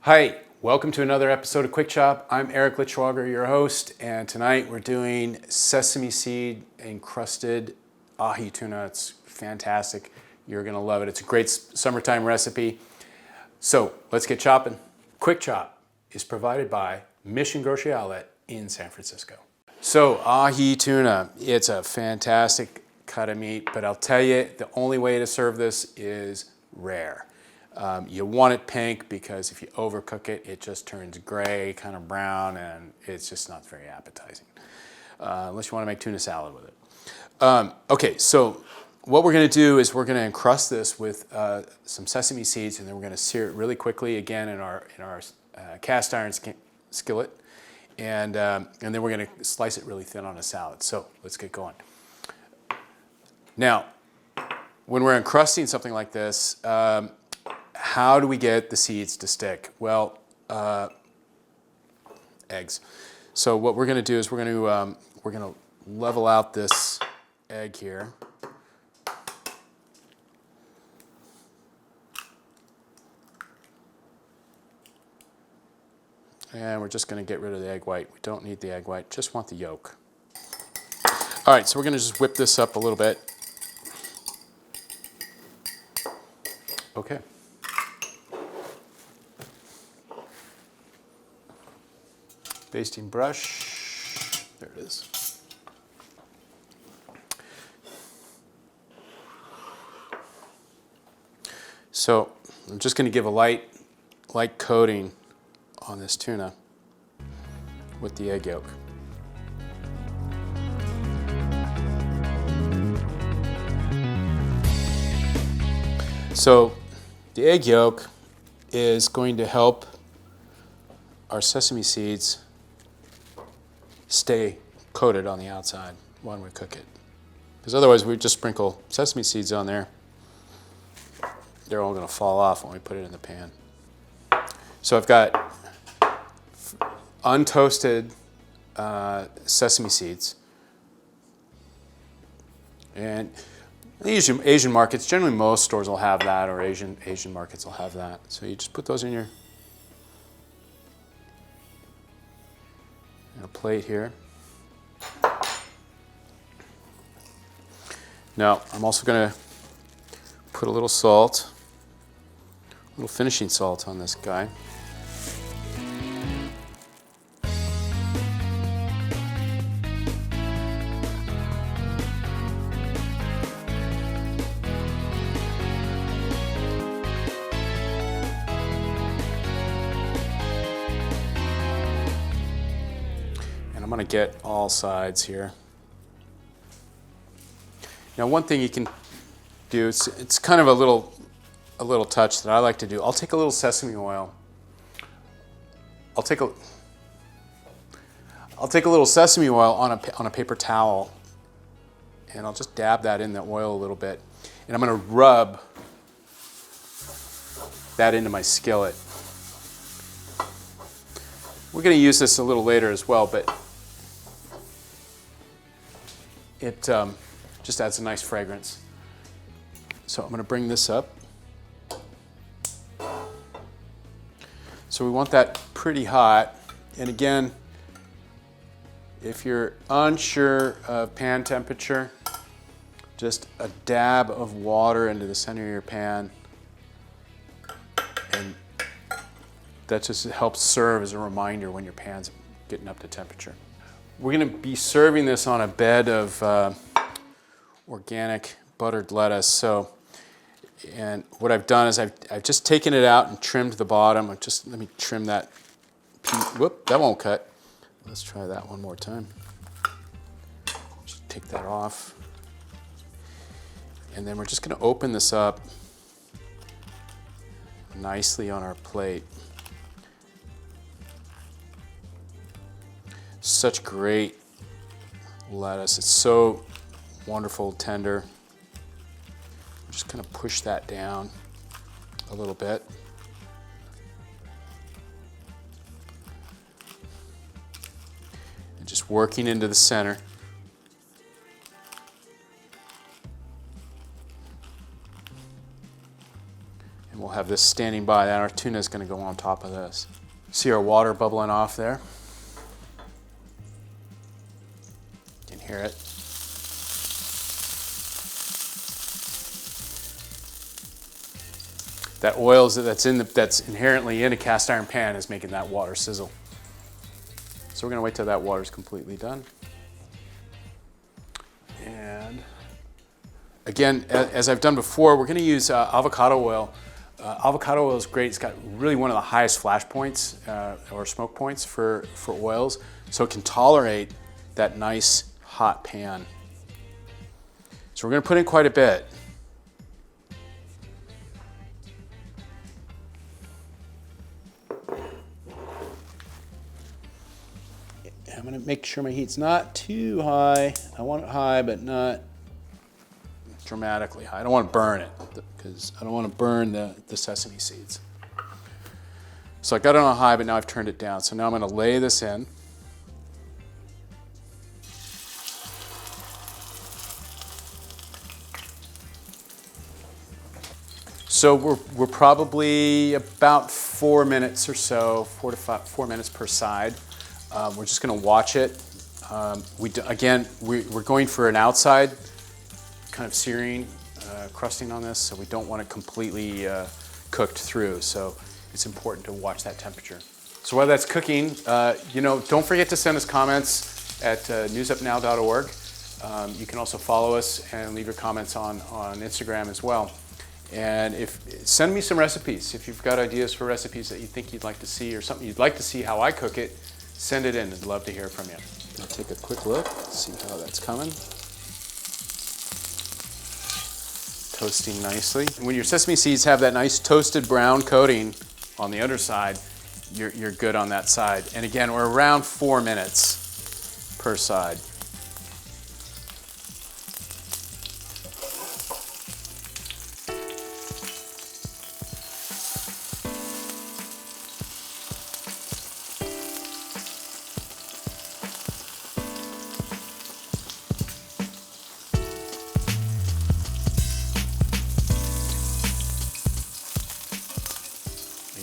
Hi, welcome to another episode of Quick Chop. I'm Eric Liittschwager, your host, and tonight we're doing sesame seed encrusted ahi tuna. It's fantastic. You're gonna love it. It's a great summertime recipe. So let's get chopping. Quick Chop is provided by Mission Grocery Outlet in San Francisco. So ahi tuna, it's a fantastic cut of meat, but I'll tell you, the only way to serve this is rare. You want it pink because if you overcook it, it just turns gray, kind of brown, and it's just not very appetizing. Unless you want to make tuna salad with it. Okay, so what we're going to do is we're going to encrust this with some sesame seeds, and then we're going to sear it really quickly again in our cast iron skillet, and then we're going to slice it really thin on a salad. So let's get going. Now, when we're encrusting something like this, how do we get the seeds to stick? Well, eggs. So what we're going to do is we're going to level out this egg here. And we're just going to get rid of the egg white. We don't need the egg white, just want the yolk. All right, so we're going to just whip this up a little bit. Okay. Basting brush, there it is. So I'm just going to give a light coating on this tuna with the egg yolk. So the egg yolk is going to help our sesame seeds stay coated on the outside when we cook it. Because otherwise we just sprinkle sesame seeds on there. They're all going to fall off when we put it in the pan. So I've got untoasted sesame seeds. And Asian markets, generally most stores will have that, or Asian markets will have that. So you just put those in a plate here. Now, I'm also going to put a little salt, a little finishing salt on this guy. I'm going to get all sides here. Now, one thing you can do, it's kind of a little touch that I like to do. I'll take a little sesame oil. I'll take a little sesame oil on a paper towel, and I'll just dab that in the oil a little bit, and I'm going to rub that into my skillet. We're going to use this a little later as well, but it just adds a nice fragrance. So I'm going to bring this up. So we want that pretty hot. And again, if you're unsure of pan temperature, just a dab of water into the center of your pan. And that just helps serve as a reminder when your pan's getting up to temperature. We're going to be serving this on a bed of organic buttered lettuce. And what I've done is I've just taken it out and trimmed the bottom. Let me trim that piece. Whoop, that won't cut. Let's try that one more time. Just take that off. And then we're just going to open this up nicely on our plate. Such great lettuce. It's so wonderful, tender. I'm just going to push that down a little bit. And just working into the center. have this standing by, and our tuna is going to go on top of this. See our water bubbling off there? You can hear it. That oil that's inherently in a cast iron pan is making that water sizzle. So we're going to wait till that water is completely done. And again, as I've done before, we're going to use avocado oil. Avocado oil is great. It's got really one of the highest flash points or smoke points for oils, so it can tolerate that nice hot pan. So we're going to put in quite a bit. I'm going to make sure my heat's not too high. I want it high, but not dramatically high. I don't want to burn it because I don't want to burn the sesame seeds. So I got it on high, but now I've turned it down. So now I'm going to lay this in. So we're probably about 4 minutes or so, 4 minutes per side. We're just going to watch it. We're going for an outside kind of searing, crusting on this, so we don't want it completely cooked through. So it's important to watch that temperature. So while that's cooking, don't forget to send us comments at newsupnow.org. You can also follow us and leave your comments on Instagram as well. And send me some recipes. If you've got ideas for recipes that you think you'd like to see or something you'd like to see how I cook it, send it in. I'd love to hear from you. I'll take a quick look, see how that's coming. Toasting nicely. When your sesame seeds have that nice toasted brown coating on the underside, you're good on that side. And again, we're around 4 minutes per side.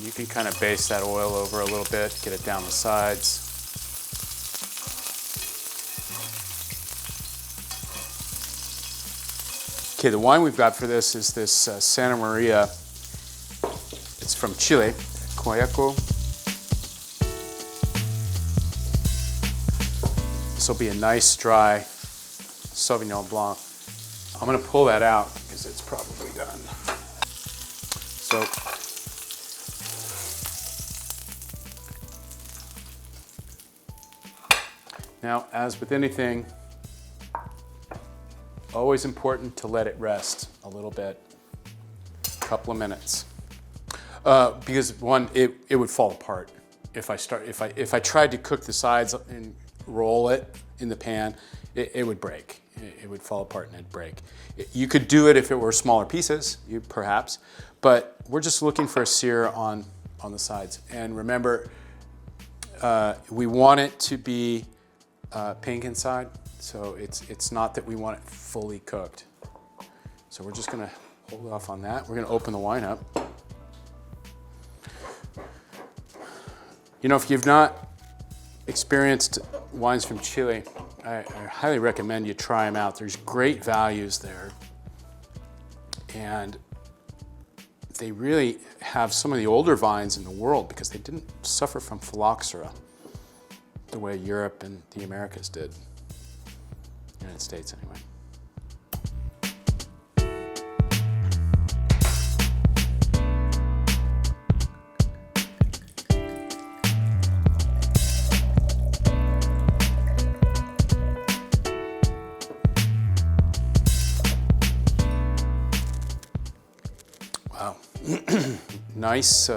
You can kind of baste that oil over a little bit, get it down the sides. Okay, the wine we've got for this is this Santa Maria. It's from Chile, Coyaco. This will be a nice dry Sauvignon Blanc. I'm going to pull that out because it's probably done. So, now, as with anything, always important to let it rest a little bit, a couple of minutes, because one, it would fall apart if I tried to cook the sides and roll it in the pan, it would break. It would fall apart and it'd break. You could do it if it were smaller pieces, perhaps, but we're just looking for a sear on the sides. And remember, we want it to be pink inside, so it's not that we want it fully cooked. So we're just going to hold off on that. We're going to open the wine up. If you've not experienced wines from Chile, I highly recommend you try them out. There's great values there, and they really have some of the older vines in the world because they didn't suffer from phylloxera the way Europe and the Americas did. United States, anyway. Wow. Nice.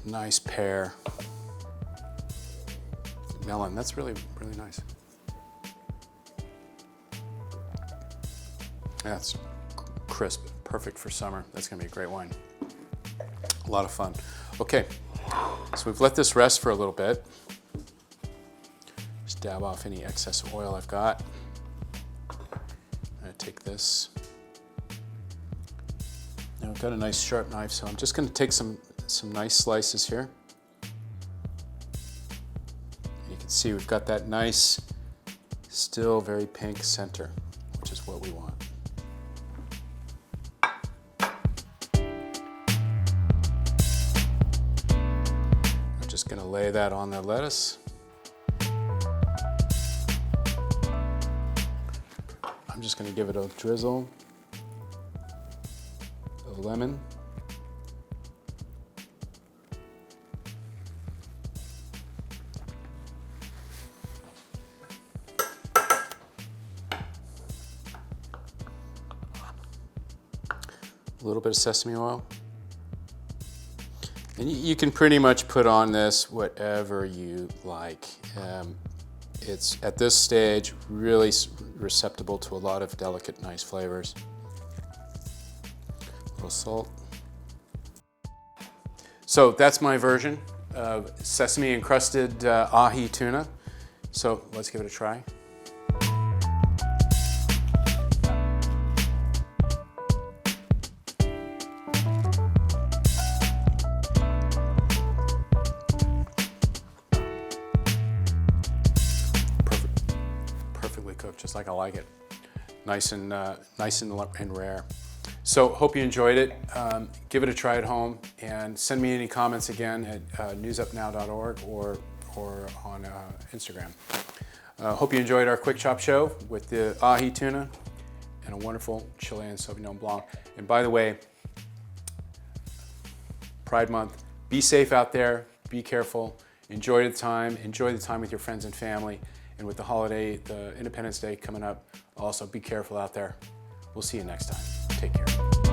Nice pear. Melon, that's really, really nice. That's crisp, perfect for summer. That's gonna be a great wine. A lot of fun. Okay, so we've let this rest for a little bit. Just dab off any excess oil I've got. I'm gonna take this I've got a nice sharp knife, so I'm just going to take some nice slices here. You can see we've got that nice, still very pink center, which is what we want. I'm just going to lay that on the lettuce. I'm just going to give it a drizzle of lemon. A little bit of sesame oil. And you can pretty much put on this whatever you like. It's at this stage really receptible to a lot of delicate, nice flavors. A little salt. So that's my version of sesame encrusted ahi tuna. So let's give it a try. Perfectly cooked, just like I like it. Nice and rare. So hope you enjoyed it. Give it a try at home and send me any comments again at newsupnow.org or on Instagram. Hope you enjoyed our quick chop show with the ahi tuna and a wonderful Chilean Sauvignon Blanc. And by the way, Pride Month, be safe out there, be careful, enjoy the time with your friends and family. And with the holiday, the Independence Day coming up, also be careful out there. We'll see you next time. Take care.